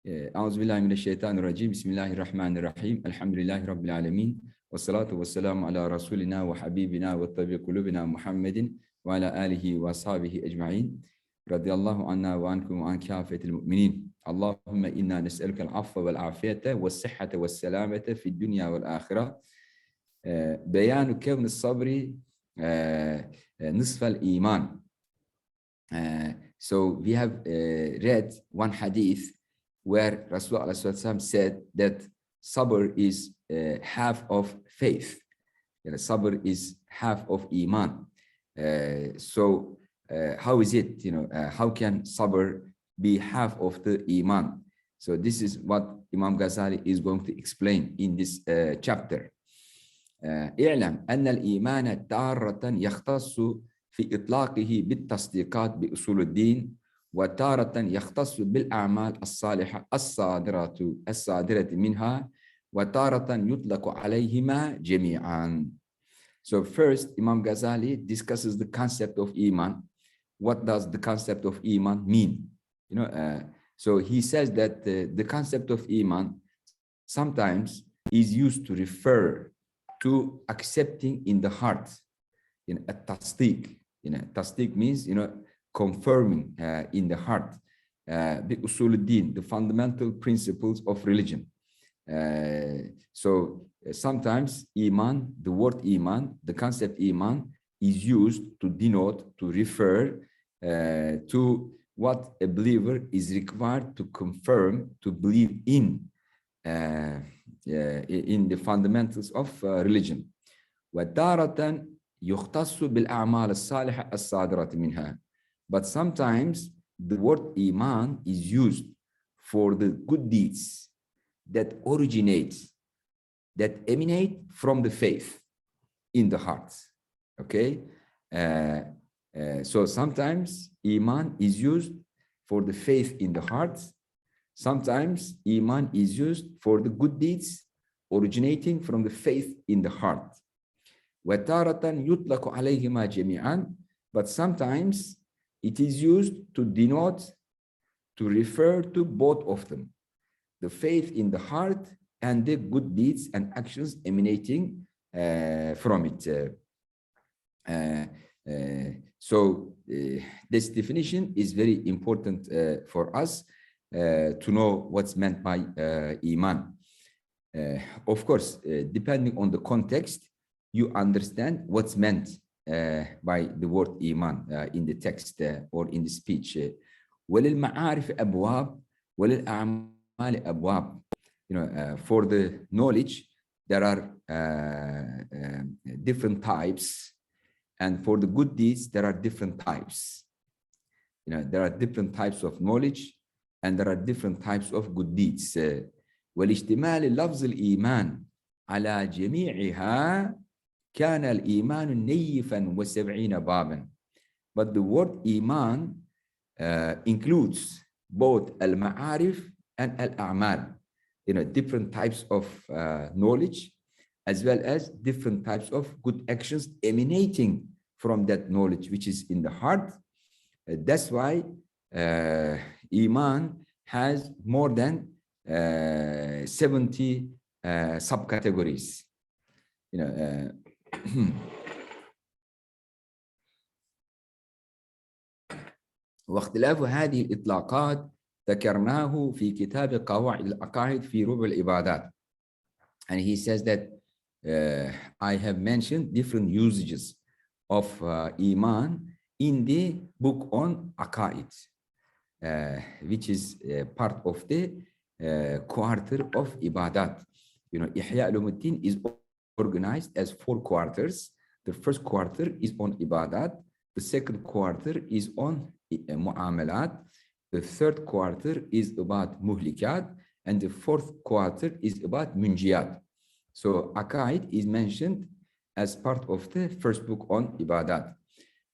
Euzubillahimineşşeytanirracim. Bismillahirrahmanirrahim. Elhamdülillahi Rabbil alemin. Ve salatu ve selamu ala Resulina ve Habibina ve tabi kulubina Muhammedin ve ala alihi ve ashabihi ecma'in. Radiyallahu anna ve ankum ve an kâfetil mu'minin. Allahümme inna nes'elukel affe vel afiyete ve sıhhate ve selamete fid dünya vel ahire. Beyanu kevni sabri nisfel iman. So we have read one hadith where Rasulullah said that sabr is half of faith. Sabr is half of iman. So how is it, how can sabr be half of the iman? So this is what Imam Ghazali is going to explain in this chapter. اعلم أن الإيمان تارة يختص في إطلاقه بالتصديقات بأصول الدين وتارة يختص بالأعمال الصالحة الصادرة منها وتارة يطلق عليهما جميعا. So first, Imam Ghazali discusses the concept of Iman. What does the concept of Iman mean? So he says that the concept of Iman sometimes is used to refer to accepting in the heart. A tasdiq. Tasdiq means, confirming in the heart. The fundamental principles of religion. So sometimes Iman, the word Iman, the concept Iman is used to denote, to refer to what a believer is required to confirm, to believe in the fundamentals of religion. وَتَارَةً يُخْتَصُّ بِالْأَعْمَالِ الصَّالِحَةِ الصَّادِرَةِ مِنْهَا. But sometimes the word Iman is used for the good deeds that originate, that emanate from the faith in the heart. Okay? So sometimes Iman is used for the faith in the heart. Sometimes Iman is used for the good deeds originating from the faith in the heart. وَتَارَةً يُطْلَقُ عَلَيْهِمَا جَمِيعًا. But sometimes it is used to denote, to refer to both of them, the faith in the heart and the good deeds and actions emanating from it. So this definition is very important for us to know what's meant by Iman. Of course, depending on the context, you understand what's meant by the word Iman in the text or in the speech. وَلِلْمَعَارِفِ أَبْوَابٍ وَلِلْأَعْمَالِ أَبْوَابٍ. For the knowledge, there are different types, and for the good deeds, there are different types. There are different types of knowledge, and there are different types of good deeds. وَلِاجْتِمَالِ لَفْظِ الْإِيمَانِ عَلَى جَمِيعِهَا كان الإيمان نيفا وسبعين بابا. But the word Iman includes both al-ma'arif and al-a'mal, different types of knowledge, as well as different types of good actions emanating from that knowledge which is in the heart. That's why Iman has more than 70 subcategories. واختلاف هذه الإطلاقات ذكرناه في كتاب قواعد العقائد في ربع العبادات. And he says that I have mentioned different usages of Iman in the book on Aqaid, which is part of the quarter of Ibadat. Ihya al-Ulumuddin is organized as 4 quarters. The first quarter is on Ibadat. The second quarter is on Mu'amalat. The third quarter is about Muhlikat. And the fourth quarter is about Munjiyat. So Aqaid is mentioned as part of the first book on Ibadat.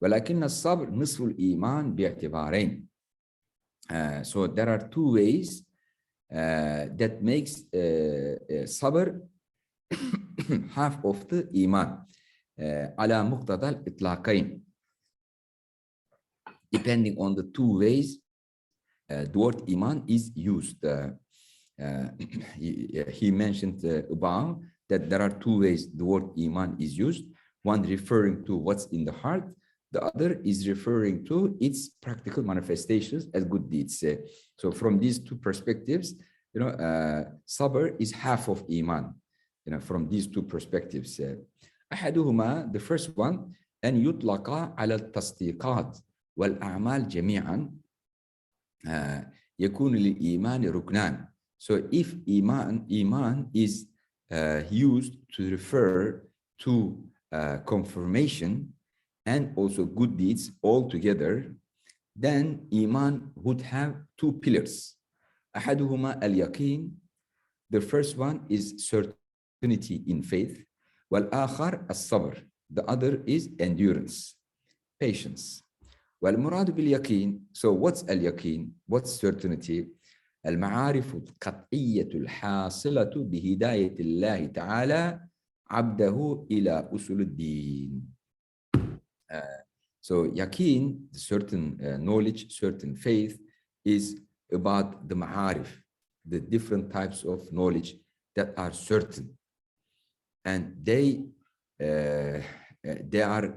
ولكن الصبر نصف الإيمان باعتبارين. So there are 2 ways that makes sabr half of the Iman. على مقتضى الإطلاقين. Depending on the 2 ways the word iman is used. He mentioned above that there are two ways the word iman is used. One referring to what's in the heart. The other is referring to its practical manifestations as good deeds. So from these two perspectives, sabr is half of iman. From these two perspectives. أحدهما, the first one, أن يطلق على التصديقات والأعمال جميعا يكون للإيمان ركنان. So if iman is used to refer to confirmation and also good deeds all together, then iman would have two pillars. أحدهما اليقين. The first one is certainty in faith. والآخر الصبر. The other is endurance, patience. والمراد باليقين. So what's اليقين? What's certainty? المعارف القطعية الحاصلة بهداية الله تعالى عبده إلى أصول الدين. So yaqeen, certain knowledge, certain faith, is about the ma'arif, the different types of knowledge that are certain, and they are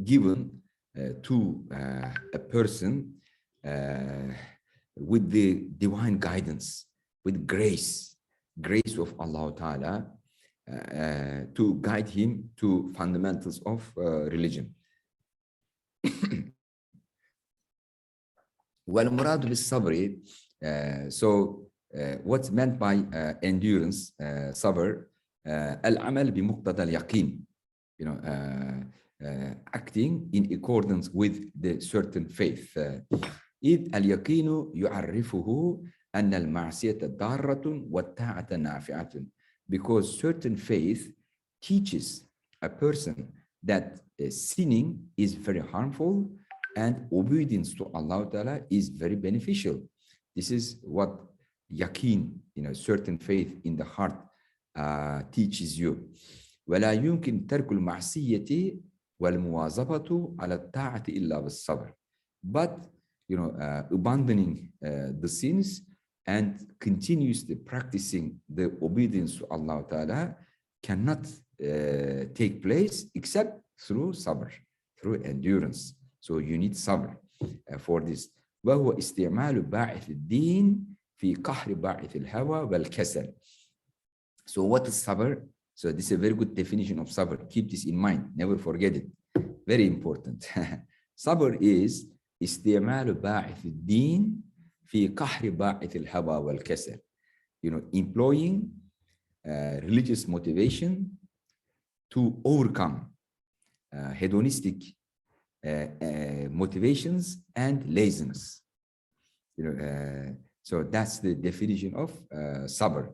given to a person with the divine guidance, with grace of Allah Ta'ala, to guide him to fundamentals of religion. والمراد بالصبر, so what's meant by endurance, sabr, العمل بمقتضى اليقين, acting in accordance with the certain faith. إذ اليقين يعرفه أن المعصية ضارة والطاعة نافعة. Because certain faith teaches a person that sinning is very harmful and obedience to Allah Ta'ala is very beneficial. This is what yaqeen, certain faith in the heart teaches you. ولا يمكن ترك المعصية والمواظبة على الطاعة إلا بالصبر. But abandoning the sins and continuously practicing the obedience to Allah Ta'ala cannot take place except through sabr, through endurance. So you need sabr for this. وهو استعمال باعث الدين في قهر باعث الهوى والكسل. So what is sabr? So this is a very good definition of sabr. Keep this in mind. Never forget it. Very important. Sabr is استعمال باعث الدين في قهر باعث الهوى والكسل. Employing religious motivation to overcome hedonistic motivations and laziness. So that's the definition of sabr.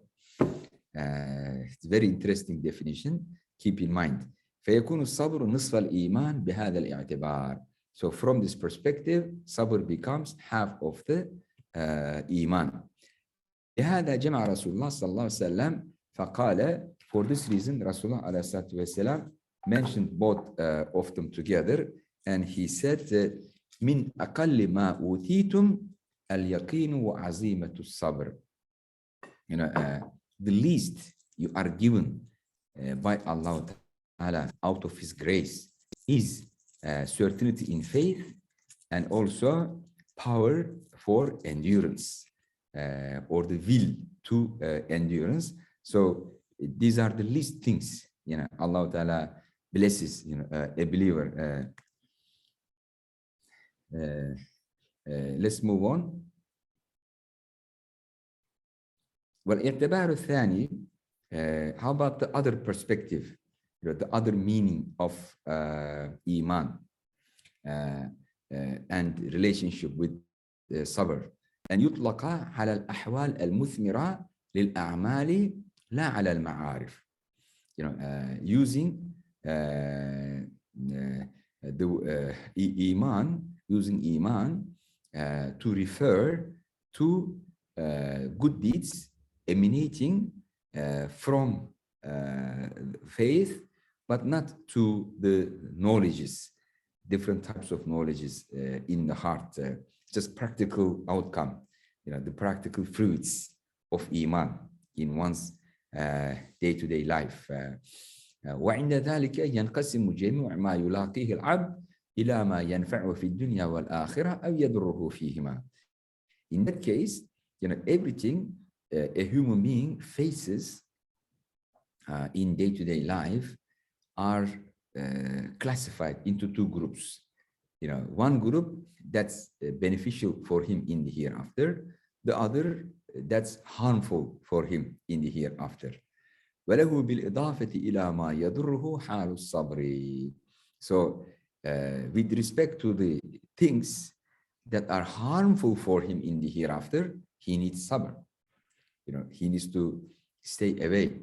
It's a very interesting definition. Keep in mind. فيكون الصبر نصف الإيمان بهذا الاعتبار. So from this perspective, sabr becomes half of the iman. لهذا جمع رسول الله صلى الله عليه وسلم فقال, for this reason Rasulullah عليه الصلاة والسلام mentioned both of them together, and he said من أقل ما أوتيتم اليقين وعزيمة الصبر. The least you are given by Allah Ta'ala out of His grace is certainty in faith and also power for endurance, or the will to endurance. So these are the least things, Allah Ta'ala blesses, a believer. Let's move on. والاعتبار الثاني, how about the other perspective, the other meaning of iman and relationship with sabr. أن يطلق على الأحوال المثمرة للأعمال لا على المعارف. Using the using iman to refer to good deeds emanating from faith, but not to the knowledges, different types of knowledges in the heart. just practical outcome, the practical fruits of iman in one's day-to-day life. وعند ذلك ينقسم جميع ما يلاقيه العبد إلى ما ينفعه في الدنيا والآخرة أو يضره فيهما. In that case, everything a human being faces in day-to-day life are classified into two groups. One group that's beneficial for him in the hereafter, the other that's harmful for him in the hereafter. وله بالإضافة إلى ما يضره حال الصبر. So with respect to the things that are harmful for him in the hereafter, he needs sabr. He needs to stay away,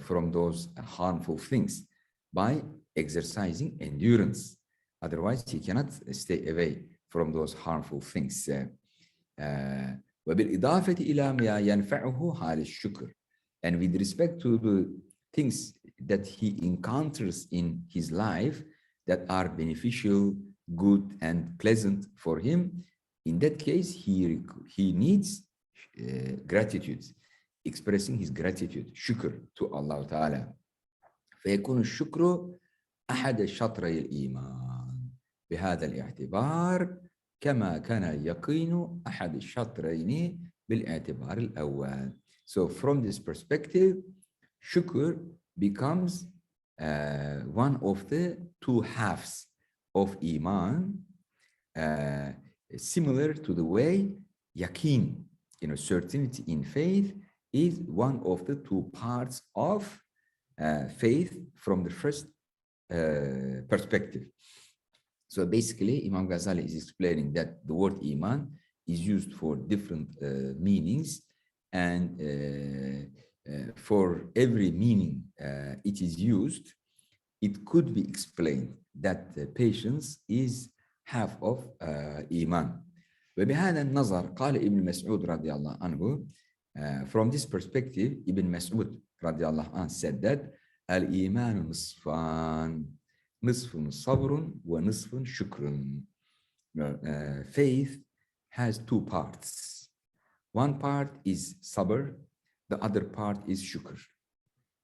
from those harmful things by exercising endurance. Otherwise, he cannot stay away from those harmful things. وبالإضافة إلى ما ينفعه حال الشكر. And with respect to the things that he encounters in his life that are beneficial, good, and pleasant for him, in that case, he needs gratitude, expressing his gratitude, shukr, to Allah Ta'ala. فيكون الشكر أحد شطري الإيمان بهذا الاعتبار كما كان اليقين أحد الشطرين بالاعتبار الأول. So from this perspective, shukr becomes one of the two halves of iman, similar to the way yaqeen, certainty in faith, is one of the two parts of faith from the first perspective. So basically, Imam Ghazali is explaining that the word iman is used for different meanings, and for every meaning it is used, it could be explained that patience is half of iman. وبهذا النظر قال ابن مسعود رضي الله عنه, from this perspective, Ibn Mas'ud رضي الله عنه said that الإيمان نصفان نصف صبر ونصف شكر. Faith has two parts. One part is sabr, the other part is shukr.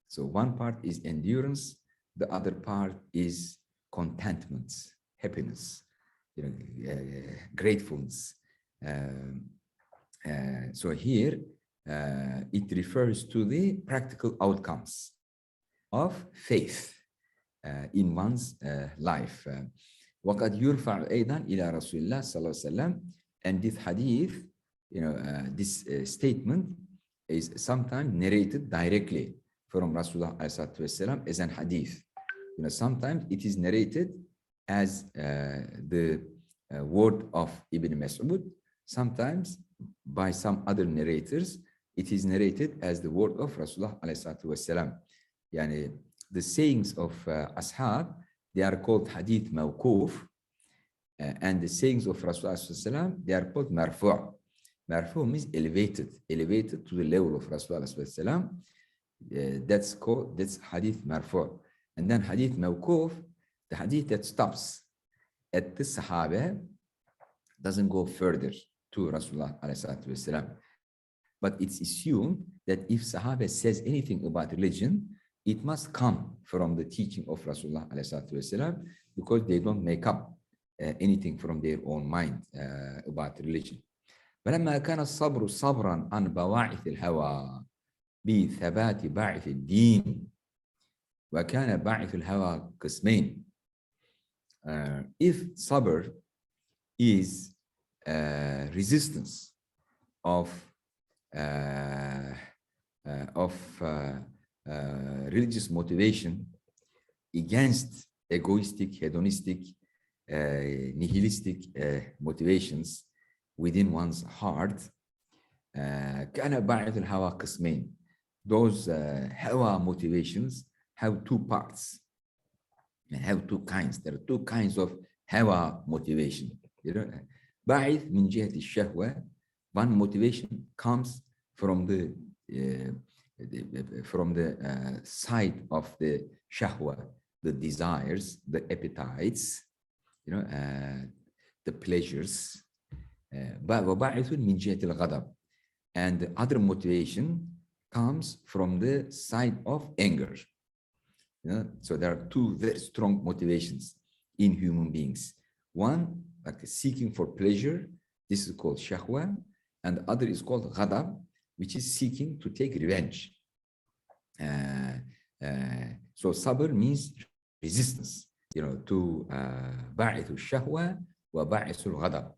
So one part is endurance, the other part is contentment, happiness, gratefulness. So here it refers to the practical outcomes of faith in one's life. وقد يرفع أيضا إلى رسول الله صلى الله عليه وسلم, and this hadith, this statement is sometimes narrated directly from Rasulullah ﷺ as an hadith. Sometimes it is narrated as the word of Ibn Mas'ud. Sometimes by some other narrators, it is narrated as the word of Rasulullah ﷺ. The sayings of ashab, they are called hadith mawquf, and the sayings of Rasulullah ﷺ, they are called marfu'. Marfu' means elevated to the level of Rasulullah ﷺ. That's hadith marfu'. And then hadith mawquf, the hadith that stops at the Sahaba, doesn't go further to Rasulullah ﷺ. But it's assumed that if Sahaba says anything about religion, it must come from the teaching of Rasulullah ﷺ, because they don't make up anything from their own mind about religion. فلما كان الصبر صبرا عن بواعث الهوى بثبات باعث الدين وكان باعث الهوى قسمين. If sabr is resistance of religious motivation against egoistic, hedonistic, nihilistic motivations within one's heart, كان باعث الهوى قسمين. Those hawa motivations have two parts and have two kinds. There are two kinds of hawa motivation. باعث من جهة الشهوة. One motivation comes from the side of the shahwa, the desires, the appetites, the pleasures. وباعث من جهة الغضب. And the other motivation comes from the side of anger. So there are two very strong motivations in human beings. One, like seeking for pleasure. This is called shahwa. And the other is called ghadab, which is seeking to take revenge. So sabr means resistance, to باعث الشهوة وباعث الغضب.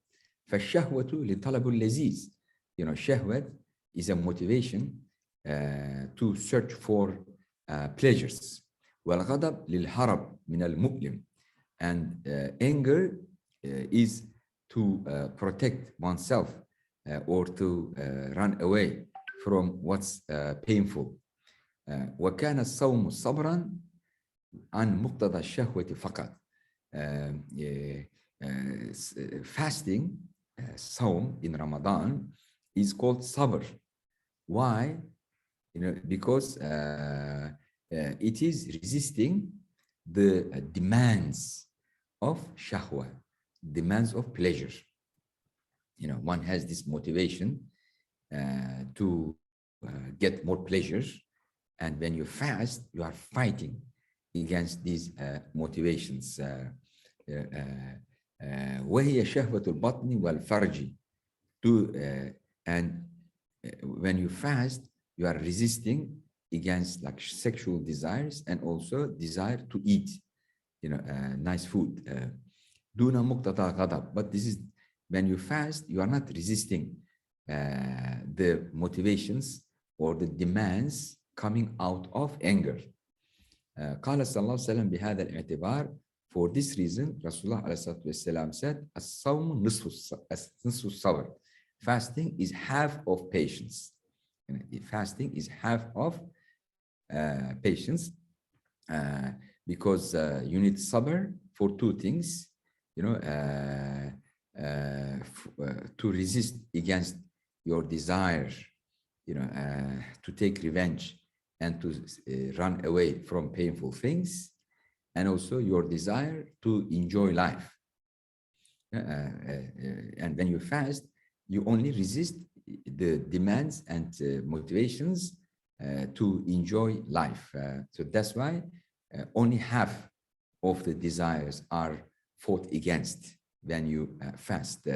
فالشهوة لطلب اللذيذ. Shahwat is a motivation to search for pleasures. والغضب للهرب من المؤلم. And anger is to protect oneself or to run away from what's painful. وكان الصوم صبرا عن مقتضى الشهوة فقط. Fasting, Saum in Ramadan is called sabr. Why? Because it is resisting the demands of shahwa, demands of pleasure. One has this motivation to get more pleasure, and when you fast, you are fighting against these motivations. وهي شهوة البطن والفرج. And when you fast, you are resisting against like sexual desires and also desire to eat, nice food. دون مقتضى غضب. But this is when you fast, you are not resisting the motivations or the demands coming out of anger. قال صلى الله عليه وسلم بهذا الاعتبار. For this reason, Rasulullah عليه الصلاة والسلام said, الصوم نصف الصبر. Fasting is half of patience. Fasting is half of patience because you need sabr for two things, to resist against your desire, to take revenge and to run away from painful things, and also your desire to enjoy life. And when you fast, you only resist the demands and motivations to enjoy life. So that's why only half of the desires are fought against when you fast.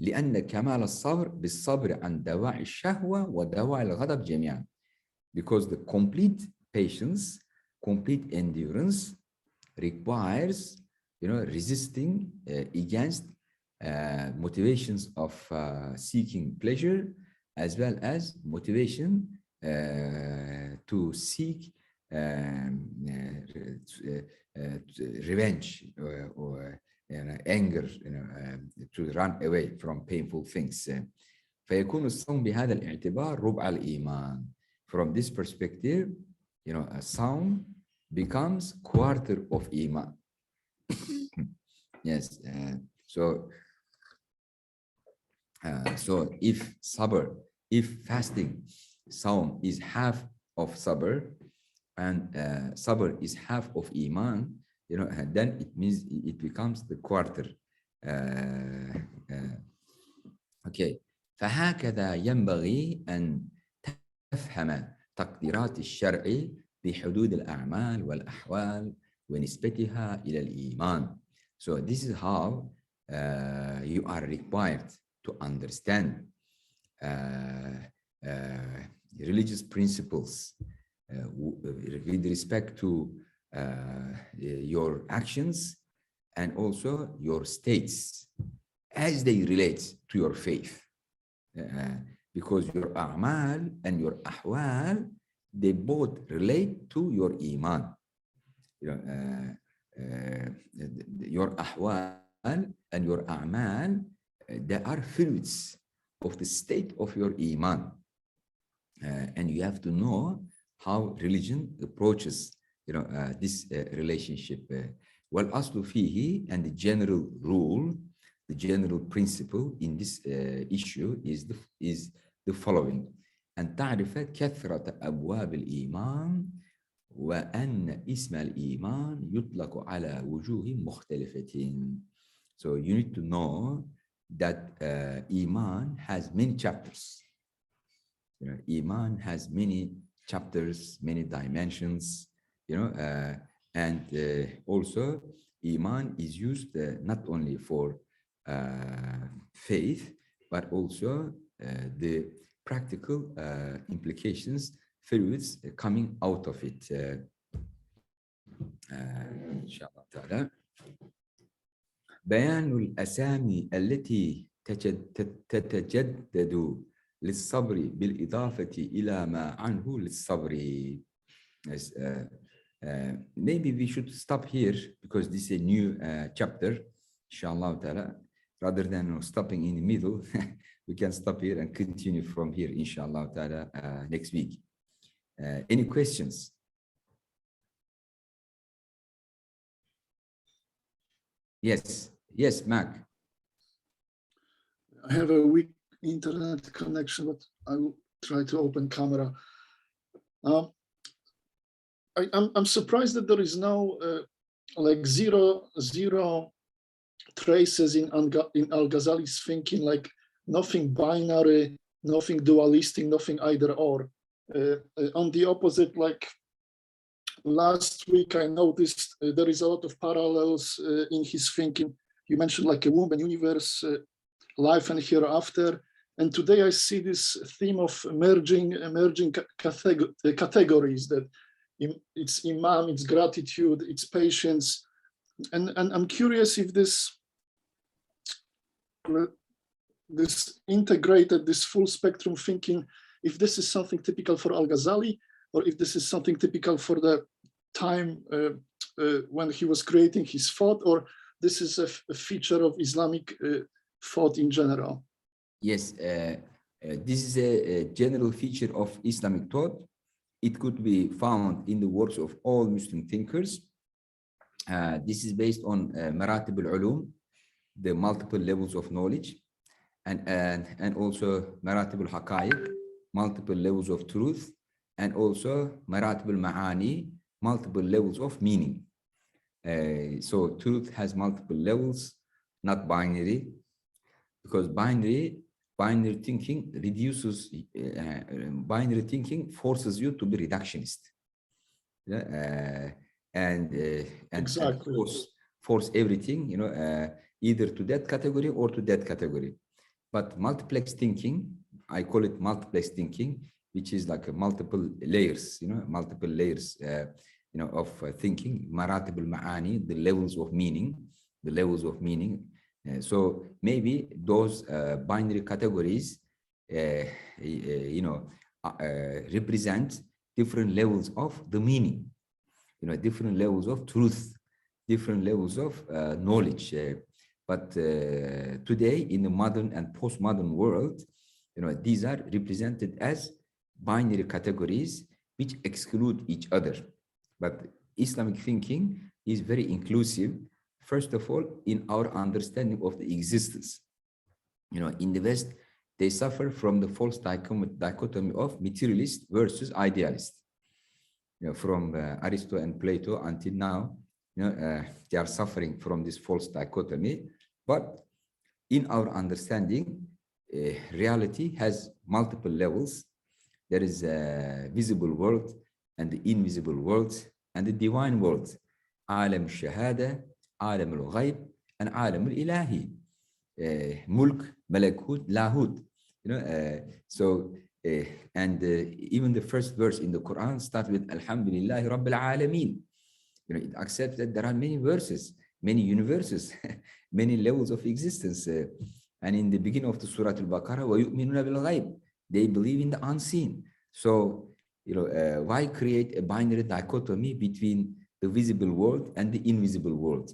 لأن كمال الصبر بالصبر عن دواعي الشهوة ودواعي الغضب جميعا. Because the complete patience, complete endurance requires, resisting against motivations of seeking pleasure, as well as motivation to seek revenge or anger, to run away from painful things. فيكون الصوم بهذا الاعتبار ربع الإيمان. From this perspective, a Saum becomes quarter of Iman. Yes. So if sabr, if fasting, Saum is half of sabr, and sabr is half of Iman, then it means it becomes the quarter. Okay. فهكذا ينبغي أن تفهم تقديرات الشرع بحدود الأعمال والأحوال ونسبتها إلى الإيمان. So this is how you are required to understand religious principles with respect to your actions and also your states as they relate to your faith. Because your a'mal and your ahwal, they both relate to your iman. Your ahwal and your a'mal, they are fruits of the state of your iman. And you have to know how religion approaches, this relationship. والأصل فيه, and the general rule, the general principle in this issue is the following. أن تعرف كثرة أبواب الإيمان وأن اسم الإيمان يطلق على وجوه مختلفة. So you need to know that Iman has many chapters. You know, Iman has many chapters, many dimensions, you know, and also Iman is used not only for faith, but also the practical implications, fruits coming out of it. إن شاء الله تعالى. بيان الأسامي التي تتجدد للصبر بالإضافة إلى ما عنه للصبر. Yes, maybe we should stop here because this is a new chapter, inshallah ta'ala. Rather than stopping in the middle, we can stop here and continue from here, inshallah ta'ala, next week. Any questions? Yes, yes, Mac. I have a weak internet connection, but I will try to open camera. I'm surprised that there is no like zero traces in Al-Ghazali's thinking, like nothing binary, nothing dualistic, nothing either or. On the opposite, like last week I noticed there is a lot of parallels in his thinking. You mentioned like a womb and universe, life and hereafter. And today I see this theme of emerging categories, that it's Iman, it's gratitude, it's patience. And I'm curious if this integrated, this full spectrum thinking, if this is something typical for Al-Ghazali, or if this is something typical for the time when he was creating his thought, or this is a feature of Islamic thought in general. Yes, this is a general feature of Islamic thought. It could be found in the works of all Muslim thinkers. This is based on maratib al-ulum, the multiple levels of knowledge, and also maratib al-haqa'iq, multiple levels of truth, and also maratib al-ma'ani, multiple levels of meaning. So truth has multiple levels, not binary, because binary thinking reduces, binary thinking forces you to be reductionist, and exactly. force everything, you know, either to that category or to that category. But multiplex thinking, I call it multiplex thinking, which is like a multiple layers, you know, multiple layers, you know, of thinking, maratib al-ma'ani, the levels of meaning, so maybe those binary categories, you know, represent different levels of the meaning, you know, different levels of truth, different levels of knowledge. But today, in the modern and postmodern world, you know, these are represented as binary categories which exclude each other. But Islamic thinking is very inclusive. First of all, in our understanding of the existence. You know, in the West, they suffer from the false dichotomy of materialist versus idealist. You know, from Aristotle and Plato until now, you know, they are suffering from this false dichotomy. But in our understanding, reality has multiple levels. There is a visible world and the invisible world and the divine world. Alam shahada, Alam al-Ghayb, and Alam al-Ilahi, Mulk, Malakut, Lahut. You know, and even the first verse in the Quran starts with Alhamdulillahi Rabbil Alameen. You know, it accepts that there are many verses, many universes, many levels of existence. And in the beginning of the Surah Al-Baqarah, وَيُؤْمِنُونَ بِالْغَيْبِ, they believe in the unseen. So, you know, why create a binary dichotomy between the visible world and the invisible world?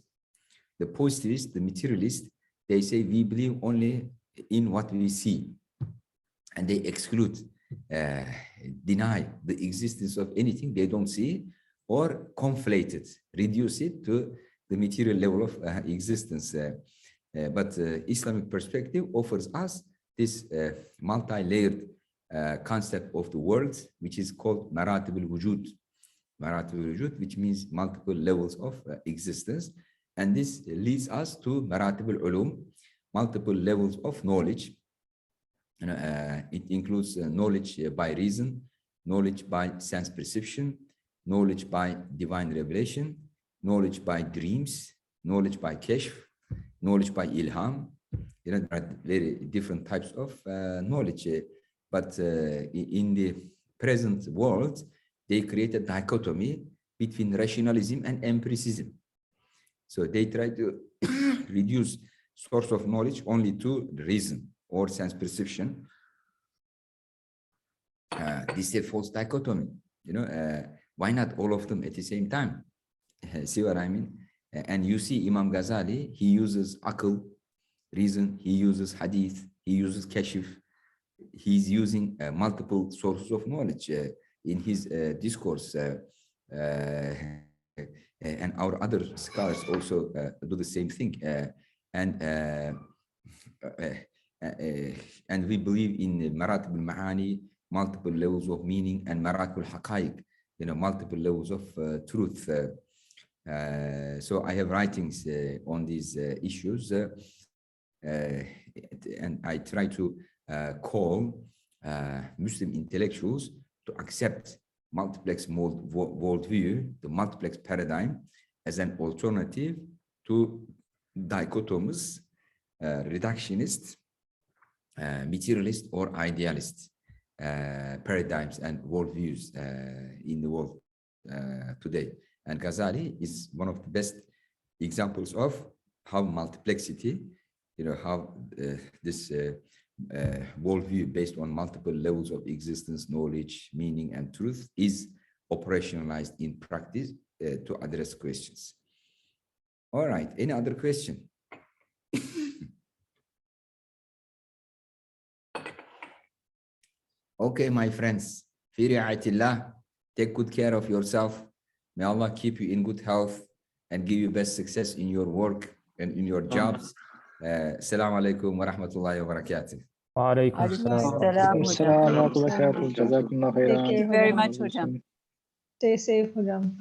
The positivists, the materialists, they say we believe only in what we see, and they exclude, deny the existence of anything they don't see, or conflate it, reduce it to the material level of existence. But Islamic perspective offers us this multi-layered concept of the world, which is called maratib al-wujud. Maratib al-wujud, which means multiple levels of existence. And this leads us to maratib al-ulum, multiple levels of knowledge. It includes knowledge by reason, knowledge by sense perception, knowledge by divine revelation, knowledge by dreams, knowledge by kashf, knowledge by ilham. There are very different types of knowledge, but in the present world, they create a dichotomy between rationalism and empiricism. So they try to reduce source of knowledge only to reason or sense perception. This is a false dichotomy. Why not all of them at the same time? See what I mean? And you see Imam Ghazali, he uses aql, reason, he uses hadith, he uses kashf. He's using multiple sources of knowledge in his discourse. And our other scholars also do the same thing. And we believe in maratib al-ma'ani, multiple levels of meaning, and maratib al-haqaiq, multiple levels of truth. So I have writings on these issues, and I try to call Muslim intellectuals to accept multiplex worldview, the multiplex paradigm, as an alternative to dichotomous, reductionist, materialist, or idealist paradigms and worldviews in the world today. And Ghazali is one of the best examples of how multiplexity, how this worldview based on multiple levels of existence, knowledge, meaning, and truth is operationalized in practice to address questions. All right, any other question? Okay, my friends, fi ri'ayatillah, take good care of yourself. May Allah keep you in good health and give you best success in your work and in your jobs. Assalamu alaikum wa rahmatullahi wa barakatuh. وعليكم السلام ورحمة الله وبركاته. جزاكم الله خيرا. Thank you very much, hocam. Stay safe, hocam.